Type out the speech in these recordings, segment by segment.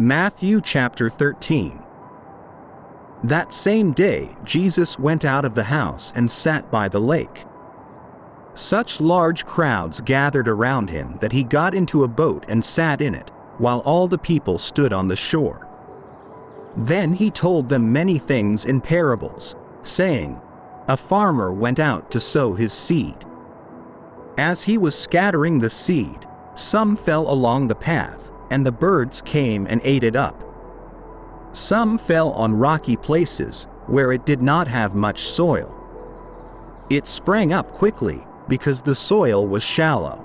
Matthew chapter 13. That same day Jesus went out of the house and sat by the lake. Such large crowds gathered around him that he got into a boat and sat in it, while all the people stood on the shore. Then he told them many things in parables, saying, "A farmer went out to sow his seed. As he was scattering the seed, some fell along the path, and the birds came and ate it up. Some fell on rocky places, where it did not have much soil. It sprang up quickly, because the soil was shallow.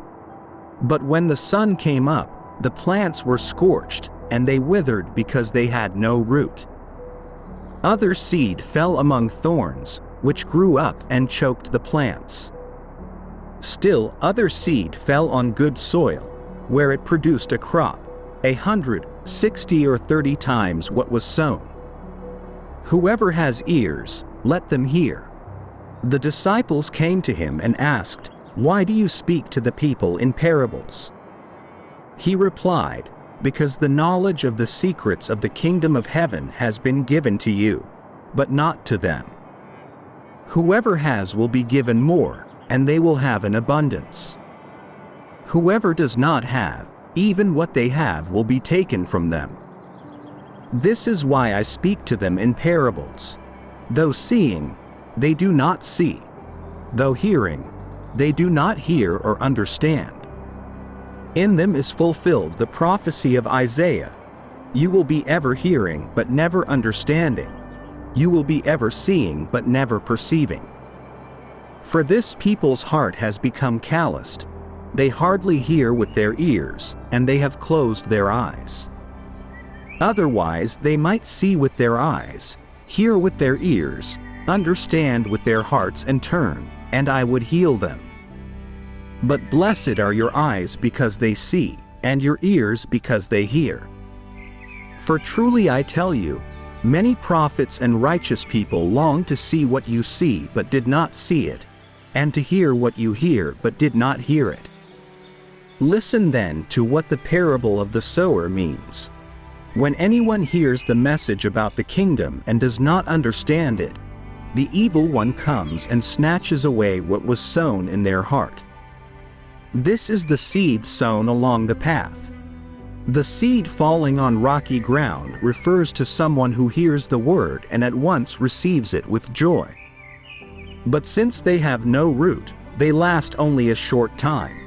But when the sun came up, the plants were scorched, and they withered because they had no root. Other seed fell among thorns, which grew up and choked the plants. Still other seed fell on good soil, where it produced a crop, 100, 60 or 30 times what was sown. Whoever has ears, let them hear." The disciples came to him and asked, "Why do you speak to the people in parables?" He replied, "Because the knowledge of the secrets of the kingdom of heaven has been given to you, but not to them. Whoever has will be given more, and they will have an abundance. Whoever does not have, even what they have will be taken from them. This is why I speak to them in parables. Though seeing, they do not see. Though hearing, they do not hear or understand. In them is fulfilled the prophecy of Isaiah. You will be ever hearing but never understanding. You will be ever seeing but never perceiving. For this people's heart has become calloused. They hardly hear with their ears, and they have closed their eyes. Otherwise they might see with their eyes, hear with their ears, understand with their hearts and turn, and I would heal them. But blessed are your eyes because they see, and your ears because they hear. For truly I tell you, many prophets and righteous people longed to see what you see but did not see it, and to hear what you hear but did not hear it. Listen then to what the parable of the sower means. When anyone hears the message about the kingdom and does not understand it, the evil one comes and snatches away what was sown in their heart. This is the seed sown along the path. The seed falling on rocky ground refers to someone who hears the word and at once receives it with joy. But since they have no root, they last only a short time.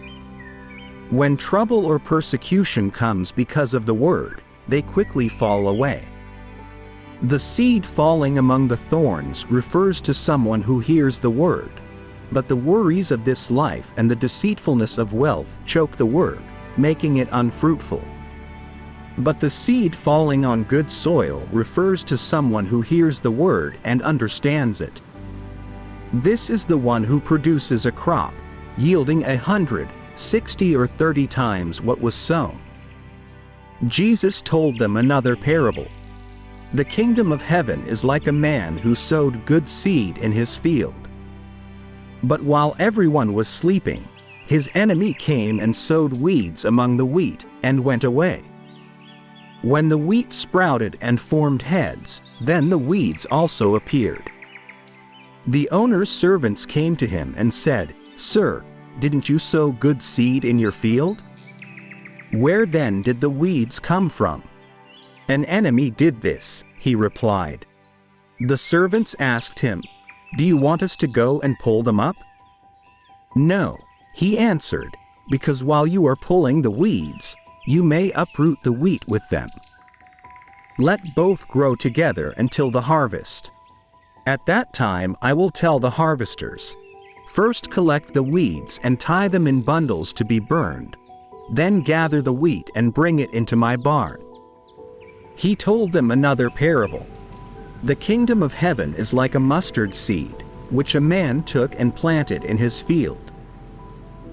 When trouble or persecution comes because of the word, they quickly fall away. The seed falling among the thorns refers to someone who hears the word, but the worries of this life and the deceitfulness of wealth choke the word, making it unfruitful. But the seed falling on good soil refers to someone who hears the word and understands it. This is the one who produces a crop, yielding 100, 60 or 30 times what was sown. Jesus told them another parable. The kingdom of heaven is like a man who sowed good seed in his field. But while everyone was sleeping, his enemy came and sowed weeds among the wheat and went away. When the wheat sprouted and formed heads, then the weeds also appeared. The owner's servants came to him and said, "Sir, didn't you sow good seed in your field? Where then did the weeds come from?" "An enemy did this," he replied. The servants asked him, "Do you want us to go and pull them up?" "No," he answered, "because while you are pulling the weeds, you may uproot the wheat with them. Let both grow together until the harvest. At that time I will tell the harvesters, 'First collect the weeds and tie them in bundles to be burned. Then gather the wheat and bring it into my barn.'" He told them another parable. The kingdom of heaven is like a mustard seed, which a man took and planted in his field.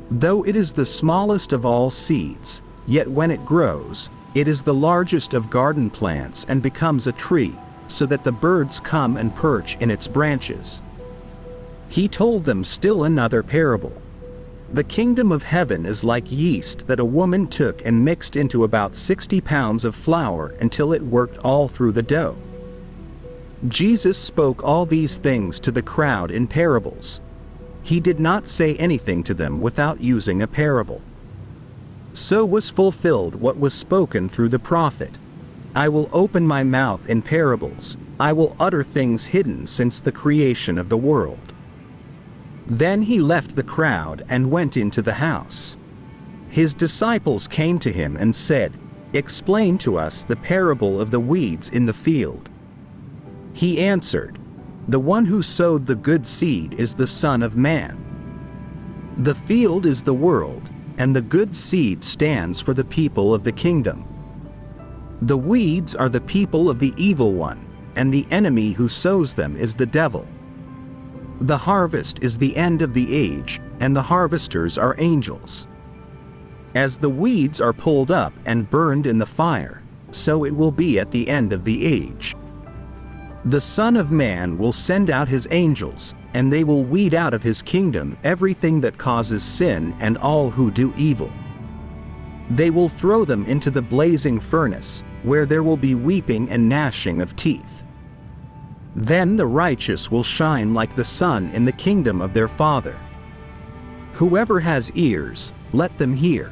Though it is the smallest of all seeds, yet when it grows, it is the largest of garden plants and becomes a tree, so that the birds come and perch in its branches. He told them still another parable. The kingdom of heaven is like yeast that a woman took and mixed into about 60 pounds of flour until it worked all through the dough. Jesus spoke all these things to the crowd in parables. He did not say anything to them without using a parable. So was fulfilled what was spoken through the prophet. I will open my mouth in parables, I will utter things hidden since the creation of the world. Then he left the crowd and went into the house. His disciples came to him and said, "Explain to us the parable of the weeds in the field." He answered, "The one who sowed the good seed is the Son of Man. The field is the world, and the good seed stands for the people of the kingdom. The weeds are the people of the evil one, and the enemy who sows them is the devil. The harvest is the end of the age, and the harvesters are angels. As the weeds are pulled up and burned in the fire, so it will be at the end of the age. The Son of Man will send out his angels, and they will weed out of his kingdom everything that causes sin and all who do evil. They will throw them into the blazing furnace, where there will be weeping and gnashing of teeth. Then the righteous will shine like the sun in the kingdom of their Father. Whoever has ears, let them hear.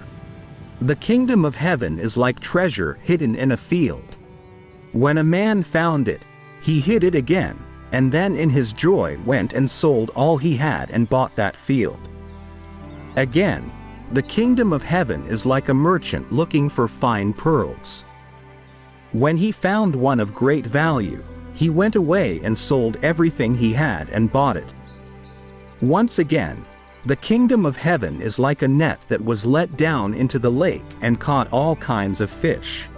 The kingdom of heaven is like treasure hidden in a field. When a man found it, he hid it again, and then in his joy went and sold all he had and bought that field. Again, the kingdom of heaven is like a merchant looking for fine pearls. When he found one of great value, he went away and sold everything he had and bought it. Once again, the kingdom of heaven is like a net that was let down into the lake and caught all kinds of fish.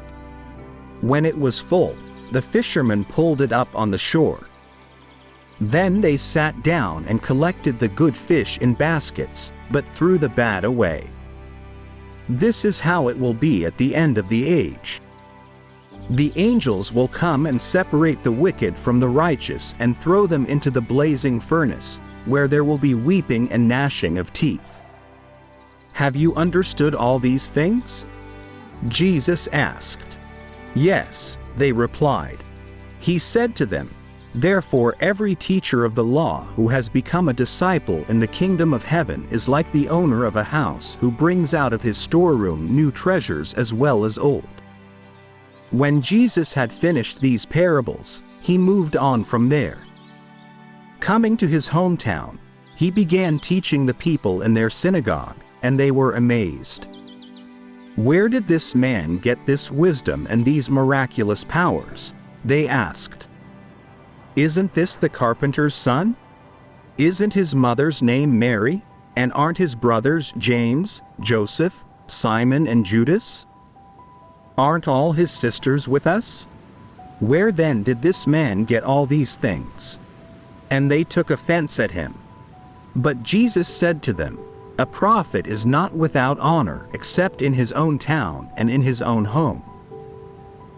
When it was full, the fishermen pulled it up on the shore. Then they sat down and collected the good fish in baskets, but threw the bad away. This is how it will be at the end of the age. The angels will come and separate the wicked from the righteous and throw them into the blazing furnace, where there will be weeping and gnashing of teeth. Have you understood all these things? Jesus asked. Yes, they replied. He said to them, "Therefore every teacher of the law who has become a disciple in the kingdom of heaven is like the owner of a house who brings out of his storeroom new treasures as well as old." When Jesus had finished these parables, he moved on from there. Coming to his hometown, he began teaching the people in their synagogue, and they were amazed. "Where did this man get this wisdom and these miraculous powers?" they asked. "Isn't this the carpenter's son? Isn't his mother's name Mary, and aren't his brothers James, Joseph, Simon, and Judas? Aren't all his sisters with us? Where then did this man get all these things?" And they took offense at him. But Jesus said to them, "A prophet is not without honor except in his own town and in his own home."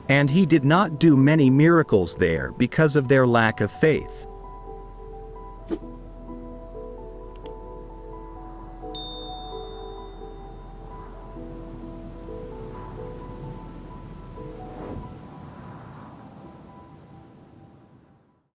And he did not do many miracles there because of their lack of faith.